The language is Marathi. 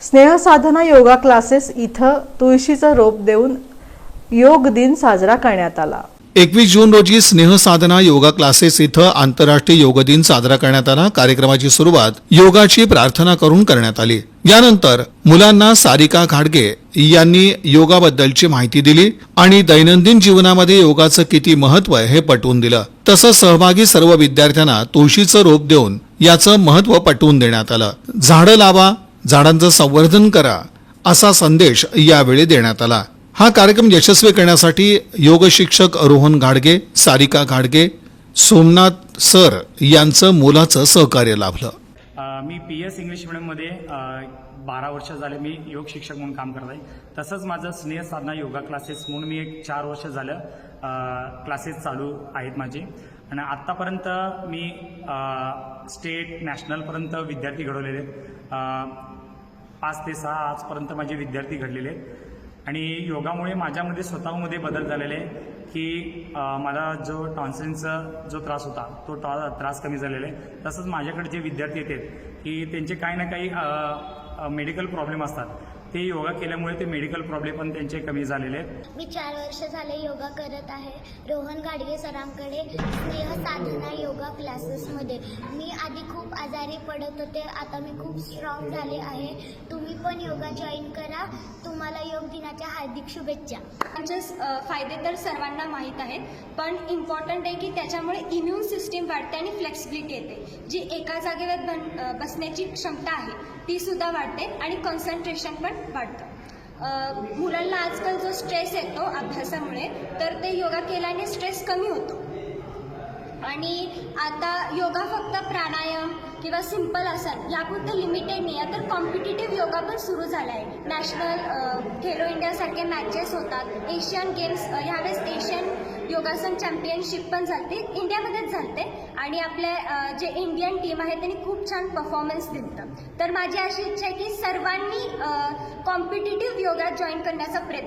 स्नेहसाधना योगा क्लासेस इथं तुळशीचं रोप देऊन योग दिन साजरा करण्यात आला। 21 जून रोजी स्नेहसाधना योगा क्लासेस इथं आंतरराष्ट्रीय योग दिन साजरा करण्यात आला। कार्यक्रमाची सुरुवात योगाची प्रार्थना करून करण्यात आली। यानंतर मुलांना सारिका घाडगे यांनी योगाबद्दलची माहिती दिली आणि दैनंदिन जीवनामध्ये योगाचं किती महत्त्व आहे हे पटवून दिलं। तसंच सहभागी सर्व विद्यार्थ्यांना तुळशीचं रोप देऊन याचं महत्त्व पटवून देण्यात आलं। झाडं लावा, झाडांचं संवर्धन करा असा संदेश यावेळी देण्यात आला। हा कार्यक्रम यशस्वी करण्यासाठी योग शिक्षक रोहन घाडगे, सारिका घाडगे, सोमनाथ सर यांचं मोलाचं सहकार्य लाभलं। मी PS इंग्लिश मीडियममध्ये 12 वर्ष झाले मी योग शिक्षक म्हणून काम करत आहे। तसंच माझं स्नेह साधना योगा क्लासेस म्हणून मी एक 4 वर्ष झालं क्लासेस चालू आहेत माझे आणि आत्तापर्यंत मी स्टेट नॅशनलपर्यंत विद्यार्थी घडवलेले आहेत। 5 ते 6 आजपर्यंत माझे विद्यार्थी घडलेले आहेत आणि योगामुळे माझ्यामध्ये स्वतःमध्ये बदल झालेले आहे की मला जो टॉन्सिलचा जो त्रास होता तो त्रास कमी झालेला आहे। तसंच माझ्याकडे जे विद्यार्थी येतात की त्यांचे काही ना काही मेडिकल प्रॉब्लेम असतात, ते योगा केल्यामुळे ते मेडिकल प्रॉब्लेम पण त्यांचे कमी झालेले आहेत। मी 4 वर्ष झाले योगा करत आहे रोहन घाडगे सरांकडे स्नेह साधना योगा क्लासेसमध्ये। मी आधी खूप आजारी पडत होते, आता मी खूप स्ट्रॉंग झाले आहे। तुम्ही पण योगा जॉईन करा। तुम्हाला योग दिनाच्या हार्दिक शुभेच्छा। त्याचे फायदे तर सर्वांना माहीत आहेत, पण इम्पॉर्टंट आहे की त्याच्यामुळे इम्युन सिस्टीम वाढते आणि फ्लेक्सिबिलिटी येते। जी एका जागेवर बसण्याची क्षमता आहे ती सुद्धा वाढते आणि कॉन्सन्ट्रेशन पण वाढतं। मुलांना आजकाल जो स्ट्रेस येतो अभ्यासामुळे, तर ते योगा केल्याने स्ट्रेस कमी होतो। आणि आता योगा फक्त प्राणायाम किंवा सिंपल आसन यापुरतं लिमिटेड नाही आहे, तर कॉम्पिटिटिव्ह योगा पण सुरू झाला आहे। नॅशनल खेलो इंडियासारखे मॅचेस होतात, एशियन गेम्स, ह्यावेळेस एशियन योगासन चॅम्पियनशिप पण झालते, इंडियामध्येच झालते आणि आपल्या जे इंडियन टीम आहे त्यांनी खूप छान परफॉर्मन्स दिलं। तर माझी अशी इच्छा आहे की सर्वांनी कॉम्पिटिटिव्ह योगा जॉईन करण्याचा प्रयत्न